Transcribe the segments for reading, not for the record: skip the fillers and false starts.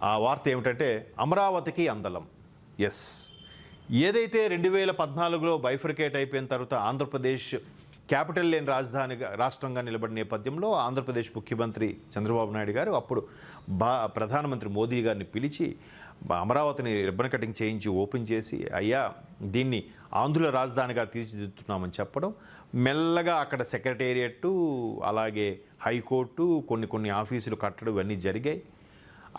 ఆ వార్త ఏమిటంటే అమరావతికి అందలం. ఎస్, ఏదైతే 2014లో బైఫర్కేట్ అయిపోయిన తర్వాత ఆంధ్రప్రదేశ్ క్యాపిటల్ లేని రాష్ట్రంగా నిలబడిన నేపథ్యంలో ఆంధ్రప్రదేశ్ ముఖ్యమంత్రి చంద్రబాబు నాయుడు గారు అప్పుడు ప్రధానమంత్రి మోదీ గారిని పిలిచి అమరావతిని రిబ్బన్ కటింగ్ చేయించి ఓపెన్ చేసి, అయ్యా దీన్ని ఆంధ్రుల రాజధానిగా తీర్చిదిద్దుతున్నామని చెప్పడం, మెల్లగా అక్కడ సెక్రటేరియట్, అలాగే హైకోర్టు, కొన్ని ఆఫీసులు కట్టడం ఇవన్నీ జరిగాయి.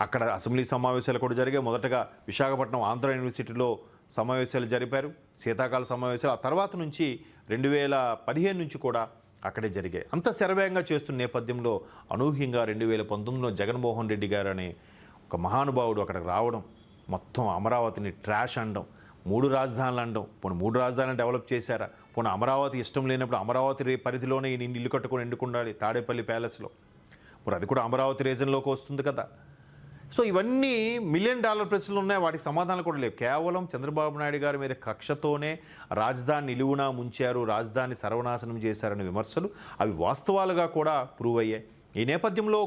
అక్కడ అసెంబ్లీ సమావేశాలు కూడా జరిగాయి. మొదటగా విశాఖపట్నం ఆంధ్ర యూనివర్సిటీలో సమావేశాలు జరిపారు, శీతాకాల సమావేశాలు. ఆ తర్వాత నుంచి 2015 నుంచి కూడా అక్కడే జరిగాయి. అంత శరవేగంగా చేస్తున్న నేపథ్యంలో అనూహ్యంగా 2019లో జగన్మోహన్ రెడ్డి గారు అనే ఒక మహానుభావుడు అక్కడికి రావడం, మొత్తం అమరావతిని ట్రాష్ అనడం, 3 రాజధానులు అనడం. పోనీ 3 రాజధానులు డెవలప్ చేశారా? పోనీ అమరావతి ఇష్టం లేనప్పుడు అమరావతి పరిధిలోనే ఇల్లు కట్టుకొని ఎండుకుండాలి తాడేపల్లి ప్యాలెస్లో, మరి అది కూడా అమరావతి రీజన్లోకి వస్తుంది కదా. సో ఇవన్నీ $1 మిలియన్ ప్రశ్నలు ఉన్నాయి, వాటికి సమాధానం కూడా లేవు. కేవలం చంద్రబాబు నాయుడు గారి మీద కక్షతోనే రాజధాని నిలువునా ముంచారు, రాజధాని సర్వనాశనం చేశారనే విమర్శలు అవి వాస్తవాలుగా కూడా ప్రూవ్ అయ్యాయి. ఈ నేపథ్యంలో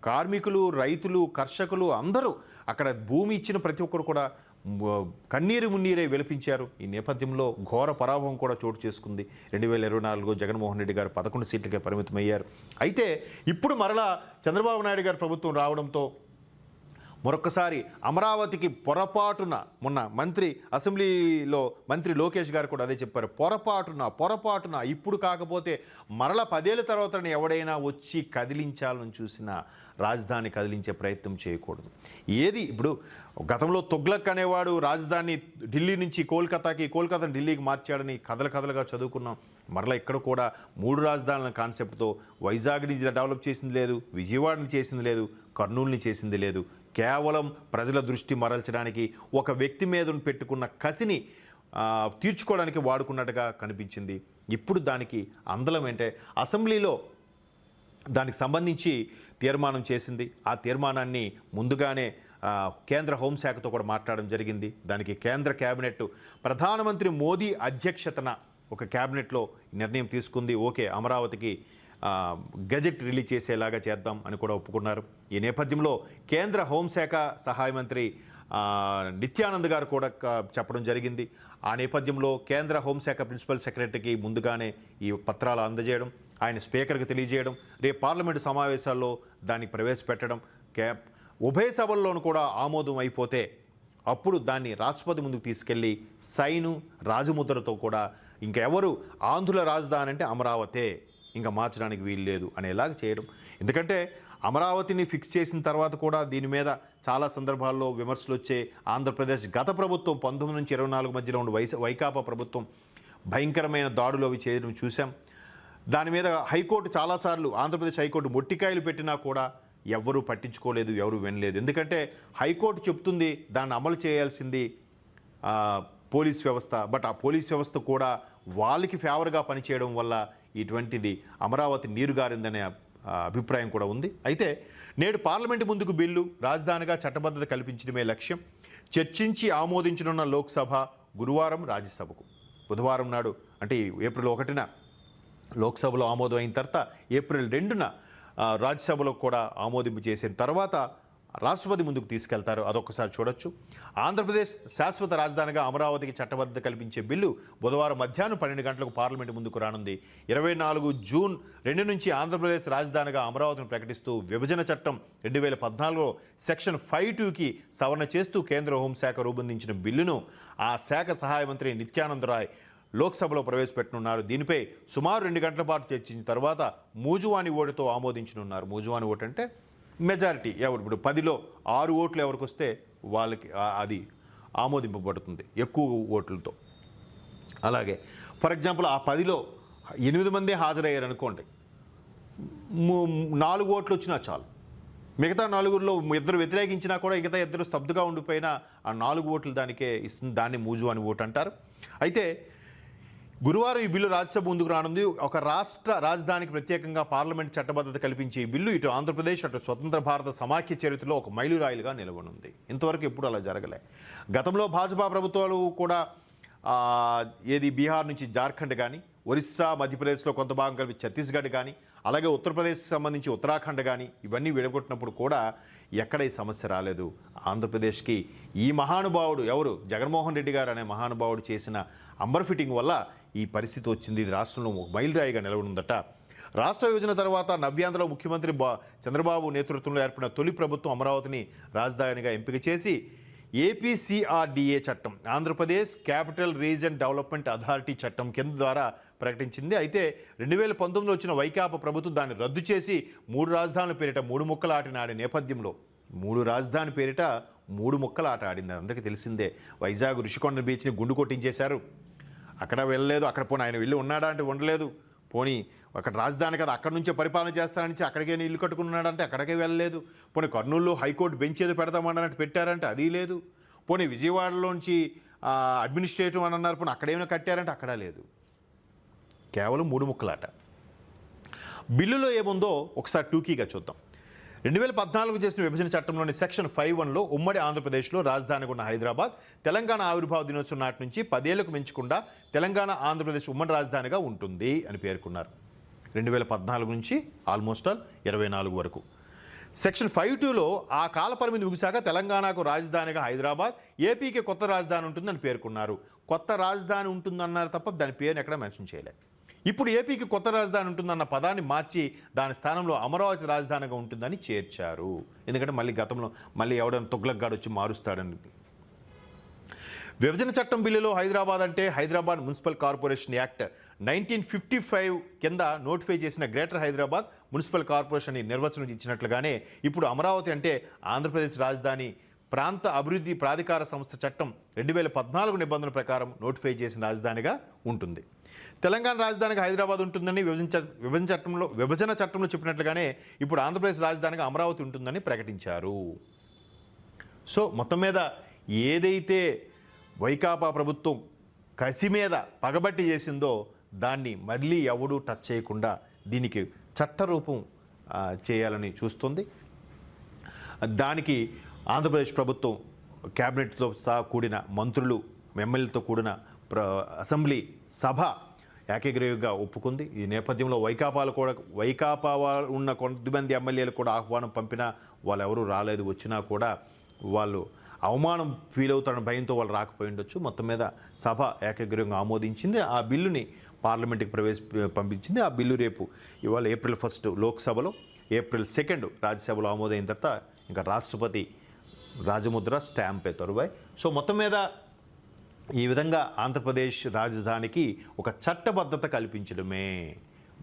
కార్మికులు, రైతులు, కర్షకులు అందరూ అక్కడ భూమి ఇచ్చిన ప్రతి ఒక్కరు కూడా కన్నీరు మున్నీరే విలపించారు. ఈ నేపథ్యంలో ఘోర పరాభవం కూడా చోటు చేసుకుంది. 2024 జగన్మోహన్ రెడ్డి గారు 11 సీట్లకే పరిమితమయ్యారు. అయితే ఇప్పుడు మరలా చంద్రబాబు నాయుడు గారి ప్రభుత్వం రావడంతో మరొకసారి అమరావతికి పొరపాటున, మొన్న అసెంబ్లీలో మంత్రి లోకేష్ గారు కూడా అదే చెప్పారు, పొరపాటున ఇప్పుడు కాకపోతే మరల 10 ఏళ్ళ తర్వాత ఎవడైనా వచ్చి కదిలించాలని చూసినా రాజధాని కదిలించే ప్రయత్నం చేయకూడదు. ఏది ఇప్పుడు గతంలో తొగ్లక్ అనేవాడు రాజధాని ఢిల్లీ నుంచి కోల్కతాని ఢిల్లీకి మార్చాడని కథలుగా చదువుకున్నాం. మరలా ఇక్కడ కూడా 3 రాజధానుల కాన్సెప్ట్తో వైజాగ్ని డెవలప్ చేసింది లేదు, విజయవాడని చేసింది లేదు, కర్నూలుని చేసింది లేదు. కేవలం ప్రజల దృష్టి మరల్చడానికి, ఒక వ్యక్తి మీద పెట్టుకున్న కసిని తీర్చుకోవడానికి వాడుకున్నట్టుగా కనిపించింది. ఇప్పుడు దానికి అందలం ఏంటంటే అసెంబ్లీలో దానికి సంబంధించి తీర్మానం చేసింది. ఆ తీర్మానాన్ని ముందుగానే కేంద్ర హోంశాఖతో కూడా మాట్లాడడం జరిగింది. దానికి కేంద్ర కేబినెట్ ప్రధానమంత్రి మోదీ అధ్యక్షతన ఒక కేబినెట్లో నిర్ణయం తీసుకుంది. ఓకే, అమరావతికి గెజెట్ రిలీజ్ చేసేలాగా చేద్దాం అని కూడా ఒప్పుకున్నారు. ఈ నేపథ్యంలో కేంద్ర హోంశాఖ సహాయ మంత్రి నిత్యానంద్ గారు కూడా చెప్పడం జరిగింది. ఆ నేపథ్యంలో కేంద్ర హోంశాఖ ప్రిన్సిపల్ సెక్రటరీకి ముందుగానే ఈ పత్రాలు అందజేయడం, ఆయన స్పీకర్కి తెలియజేయడం, రేపు పార్లమెంటు సమావేశాల్లో దాన్ని ప్రవేశపెట్టడం, ఉభయ సభల్లోనూ కూడా ఆమోదం అయిపోతే అప్పుడు దాన్ని రాష్ట్రపతి ముందుకు తీసుకెళ్ళి సైను రాజముద్రతో కూడా ఇంకెవరు ఆంధ్రుల రాజధాని అంటే అమరావతే, ఇంకా మార్చడానికి వీలు లేదు అనేలాగా చేయడం. ఎందుకంటే అమరావతిని ఫిక్స్ చేసిన తర్వాత కూడా దీని మీద చాలా సందర్భాల్లో విమర్శలు వచ్చే ఆంధ్రప్రదేశ్ గత ప్రభుత్వం 19 నుంచి 24 మధ్యలో ఉన్న వైకాపా ప్రభుత్వం భయంకరమైన దాడులు అవి చేయడం చూసాం. దాని మీద హైకోర్టు చాలాసార్లు ఆంధ్రప్రదేశ్ హైకోర్టు మొట్టికాయలు పెట్టినా కూడా ఎవరూ పట్టించుకోలేదు, ఎవరు వినలేదు. ఎందుకంటే హైకోర్టు చెప్తుంది దాన్ని అమలు చేయాల్సింది పోలీస్ వ్యవస్థ. బట్ ఆ పోలీస్ వ్యవస్థ కూడా వాళ్ళకి ఫేవర్గా పనిచేయడం వల్ల ఇటువంటిది అమరావతి నీరుగారిందనే అభిప్రాయం కూడా ఉంది. అయితే నేడు పార్లమెంటు ముందుకు బిల్లు రాజధానిగా చట్టబద్ధత కల్పించడమే లక్ష్యం. చర్చించి ఆమోదించనున్న లోక్సభ గురువారం రాజ్యసభకు, బుధవారం నాడు అంటే ఏప్రిల్ 1న లోక్సభలో ఆమోదం అయిన తర్వాత ఏప్రిల్ 2న రాజ్యసభలో కూడా ఆమోదింపు చేసిన తర్వాత రాష్ట్రపతి ముందుకు తీసుకెళ్తారు. అదొక్కసారి చూడొచ్చు. ఆంధ్రప్రదేశ్ శాశ్వత రాజధానిగా అమరావతికి చట్టబద్ధత కల్పించే బిల్లు బుధవారం మధ్యాహ్నం 12 గంటలకు పార్లమెంటు ముందుకు రానుంది. 24 జూన్ 2 నుంచి ఆంధ్రప్రదేశ్ రాజధానిగా అమరావతిని ప్రకటిస్తూ విభజన చట్టం 2014లో సెక్షన్ 5(2)కి సవరణ చేస్తూ కేంద్ర హోంశాఖ రూపొందించిన బిల్లును ఆ శాఖ సహాయ మంత్రి నిత్యానంద్ రాయ్ లోక్సభలో ప్రవేశపెట్టనున్నారు. దీనిపై సుమారు 2 గంటల పాటు చర్చించిన తర్వాత మూజువాని ఓటుతో ఆమోదించనున్నారు. మూజువాని ఓటు అంటే మెజారిటీ, ఇప్పుడు 10లో 6 ఓట్లు ఎవరికి వస్తే వాళ్ళకి అది ఆమోదింపబడుతుంది ఎక్కువ ఓట్లతో. అలాగే ఫర్ ఎగ్జాంపుల్ ఆ 10లో 8 మందే హాజరయ్యారు అనుకోండి, 4 ఓట్లు వచ్చినా చాలు. మిగతా 4గురిలో 2 వ్యతిరేకించినా కూడా మిగతా 2 స్తబ్దుగా ఉండిపోయినా ఆ 4 ఓట్లు దానికే ఇస్తుంది. దాన్ని మూజువాని ఓటు అంటారు. అయితే గురువారం ఈ బిల్లు రాజ్యసభ ముందుకు రానుంది. ఒక రాష్ట్ర రాజధానికి ప్రత్యేకంగా పార్లమెంట్ చట్టబద్ధత కల్పించే ఈ బిల్లు ఇటు ఆంధ్రప్రదేశ్ అటు స్వతంత్ర భారత సమాఖ్య చరిత్రలో ఒక మైలురాయిలుగా నిలవనుంది. ఇంతవరకు ఎప్పుడు అలా జరగలే. గతంలో భాజపా ప్రభుత్వాలు కూడా ఏది బీహార్ నుంచి జార్ఖండ్ కానీ ఒరిస్సా, మధ్యప్రదేశ్లో కొంత భాగం కలిపి ఛత్తీస్గఢ్ కానీ, అలాగే ఉత్తరప్రదేశ్కి సంబంధించి ఉత్తరాఖండ్ కానీ ఇవన్నీ విడగొట్టినప్పుడు కూడా ఎక్కడ ఈ సమస్య రాలేదు. ఆంధ్రప్రదేశ్కి ఈ మహానుభావుడు ఎవరు, జగన్మోహన్ రెడ్డి గారు అనే మహానుభావుడు చేసిన అంబర్ ఫిట్టింగ్ వల్ల ఈ పరిస్థితి వచ్చింది. ఇది రాష్ట్రంలో మైలురాయిగా నిలవనుందట. రాష్ట్ర విభజన తర్వాత నవ్యాంధ్రలో ముఖ్యమంత్రి చంద్రబాబు నేతృత్వంలో ఏర్పడిన తొలి ప్రభుత్వం అమరావతిని రాజధానిగా ఎంపిక చేసి ఏపీసీఆర్డీఏ చట్టం, Andhra Pradesh capital region development authority చట్టం కింద ద్వారా ప్రకటించింది. అయితే 2019లో వచ్చిన వైకాపా ప్రభుత్వం దాన్ని రద్దు చేసి 3 రాజధానుల పేరిట 3 ముక్కల ఆటని ఆడే నేపథ్యంలో 3 రాజధాని పేరిట 3 ముక్కల ఆట ఆడింది. అందరికీ తెలిసిందే. వైజాగ్ ఋషికొండ బీచ్ని గుండు కొట్టించేశారు. అక్కడ వెళ్ళలేదు. అక్కడ పోనీ ఆయన వెళ్ళి ఉన్నాడా అంటే ఉండలేదు. పోనీ అక్కడ రాజధాని కదా, అక్కడి నుంచే పరిపాలన చేస్తానని అక్కడికే ఇల్లు కట్టుకున్నాడంటే అక్కడికే వెళ్ళలేదు. పోనీ కర్నూలులో హైకోర్టు బెంచ్ ఏదో పెడతామన్నట్టు పెట్టారంటే అది లేదు. పోనీ విజయవాడలోంచి అడ్మినిస్ట్రేటివ్ అని అన్నారు, పోనీ అక్కడేమైనా కట్టారంటే అక్కడ లేదు. కేవలం 3 ముక్కలాట. బిల్లులో ఏముందో ఒకసారి టూకీగా చూద్దాం. 2014 చేసిన విభజన చట్టంలోని సెక్షన్ 5(1)లో ఉమ్మడి ఆంధ్రప్రదేశ్లో రాజధానిగా ఉన్న హైదరాబాద్ తెలంగాణ ఆవిర్భావ దినోత్సవం నాటి నుంచి 10 ఏళ్లకు మించకుండా తెలంగాణ ఆంధ్రప్రదేశ్ ఉమ్మడి రాజధానిగా ఉంటుంది అని పేర్కొన్నారు. 2014 నుంచి ఆల్మోస్ట్ ఆల్ 24 వరకు. సెక్షన్ 5(2)లో ఆ కాల పరిమితి ముగిశాక తెలంగాణకు రాజధానిగా హైదరాబాద్, ఏపీకి కొత్త రాజధాని ఉంటుందని పేర్కొన్నారు. కొత్త రాజధాని ఉంటుందన్నారు తప్ప దాని పేరుని ఎక్కడ మెన్షన్ చేయలేదు. ఇప్పుడు ఏపీకి కొత్త రాజధాని ఉంటుందన్న పదాన్ని మార్చి దాని స్థానంలో అమరావతి రాజధానిగా ఉంటుందని చేర్చారు. ఎందుకంటే మళ్ళీ గతంలో ఎవడైనా తొగ్లక్గాడు వచ్చి మారుస్తాడని. విభజన చట్టం బిల్లులో హైదరాబాద్ అంటే హైదరాబాద్ మున్సిపల్ కార్పొరేషన్ యాక్ట్ 1955 కింద నోటిఫై చేసిన గ్రేటర్ హైదరాబాద్ మున్సిపల్ కార్పొరేషన్ నిర్వచనం ఇచ్చినట్లుగానే ఇప్పుడు అమరావతి అంటే ఆంధ్రప్రదేశ్ రాజధాని ప్రాంత అభివృద్ధి ప్రాధికార సంస్థ చట్టం 2014 నిబంధనల ప్రకారం నోటిఫై చేసిన రాజధానిగా ఉంటుంది. తెలంగాణ రాజధానిగా హైదరాబాద్ ఉంటుందని విభజన చట్టంలో చెప్పినట్లుగానే ఇప్పుడు ఆంధ్రప్రదేశ్ రాజధానిగా అమరావతి ఉంటుందని ప్రకటించారు. సో మొత్తం మీద ఏదైతే వైకాపా ప్రభుత్వం కసి మీద పగబట్టి చేసిందో దాన్ని మళ్ళీ ఎవడూ టచ్ చేయకుండా దీనికి చట్టరూపం చేయాలని చూస్తుంది. దానికి ఆంధ్రప్రదేశ్ ప్రభుత్వం క్యాబినెట్తో సహా కూడిన మంత్రులు, ఎమ్మెల్యేలతో కూడిన అసెంబ్లీ సభ ఏకగ్రీవంగా ఒప్పుకుంది. ఈ నేపథ్యంలో వైకాపా ఉన్న కొంతమంది ఎమ్మెల్యేలు కూడా ఆహ్వానం పంపినా వాళ్ళు ఎవరూ రాలేదు. వచ్చినా కూడా వాళ్ళు అవమానం ఫీల్ అవుతారని భయంతో వాళ్ళు రాకపోయి ఉండొచ్చు. మొత్తం మీద సభ ఏకగ్రీవంగా ఆమోదించింది. ఆ బిల్లుని పార్లమెంట్కి పంపించింది. ఆ బిల్లు రేపు ఇవాళ April 1 లోక్సభలో, April 2 రాజ్యసభలో ఆమోదైన తర్వాత ఇంకా రాష్ట్రపతి రాజముద్ర స్టాంపే తరువాయి. సో మొత్తం మీద ఈ విధంగా ఆంధ్రప్రదేశ్ రాజధానికి ఒక చట్టబద్ధత కల్పించడమే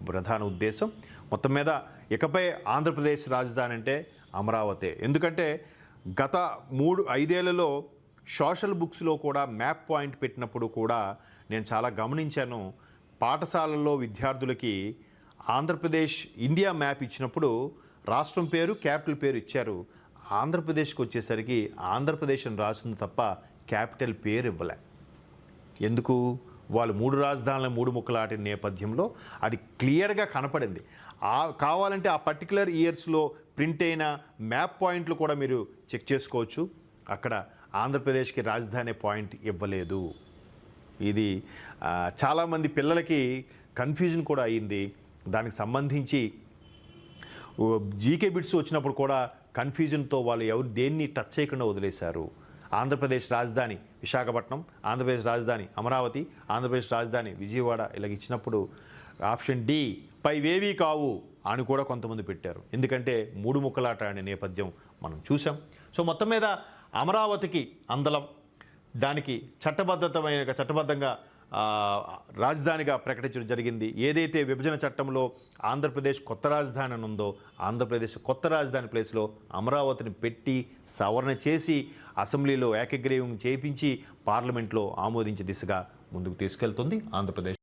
ప్రధాన ఉద్దేశం. మొత్తం మీద ఇకపై ఆంధ్రప్రదేశ్ రాజధాని అంటే అమరావతి. ఎందుకంటే గత 3-5 ఏళ్లలో సోషల్ బుక్స్లో కూడా మ్యాప్ పాయింట్ పెట్టినప్పుడు కూడా నేను చాలా గమనించాను. పాఠశాలల్లో విద్యార్థులకి ఆంధ్రప్రదేశ్ ఇండియా మ్యాప్ ఇచ్చినప్పుడు రాష్ట్రం పేరు, క్యాపిటల్ పేరు ఇచ్చారు. ఆంధ్రప్రదేశ్కి వచ్చేసరికి ఆంధ్రప్రదేశ్ అని రాసింది తప్ప క్యాపిటల్ పేరు ఇవ్వలే. ఎందుకు? వాళ్ళు 3 రాజధానుల 3 ముక్కలు ఆటిన నేపథ్యంలో అది క్లియర్గా కనపడింది. కావాలంటే ఆ పర్టికులర్ ఇయర్స్లో ప్రింట్ అయిన మ్యాప్ పాయింట్లు కూడా మీరు చెక్ చేసుకోవచ్చు. అక్కడ ఆంధ్రప్రదేశ్కి రాజధాని పాయింట్ ఇవ్వలేదు. ఇది చాలామంది పిల్లలకి కన్ఫ్యూజన్ కూడా అయ్యింది. దానికి సంబంధించి జీకే బిట్స్ వచ్చినప్పుడు కూడా కన్ఫ్యూజన్తో వాళ్ళు ఎవరు దేన్ని టచ్ చేయకుండా వదిలేశారు. ఆంధ్రప్రదేశ్ రాజధాని విశాఖపట్నం, ఆంధ్రప్రదేశ్ రాజధాని అమరావతి, ఆంధ్రప్రదేశ్ రాజధాని విజయవాడ ఇలా ఇచ్చినప్పుడు ఆప్షన్ డి పైవేవీ కావు అని కూడా కొంతమంది పెట్టారు. ఎందుకంటే 3 ముక్కలాట అనే నేపథ్యం మనం చూసాం. సో మొత్తం మీద అమరావతికి అందలం, దానికి చట్టబద్ధంగా రాజధానిగా ప్రకటించడం జరిగింది. ఏదైతే విభజన చట్టంలో ఆంధ్రప్రదేశ్ కొత్త రాజధాని అని ఉందో ఆంధ్రప్రదేశ్ కొత్త రాజధాని ప్లేస్లో అమరావతిని పెట్టి సవరణ చేసి అసెంబ్లీలో ఏకగ్రీవం చేయించి పార్లమెంట్లో ఆమోదించే దిశగా ముందుకు తీసుకెళ్తుంది ఆంధ్రప్రదేశ్.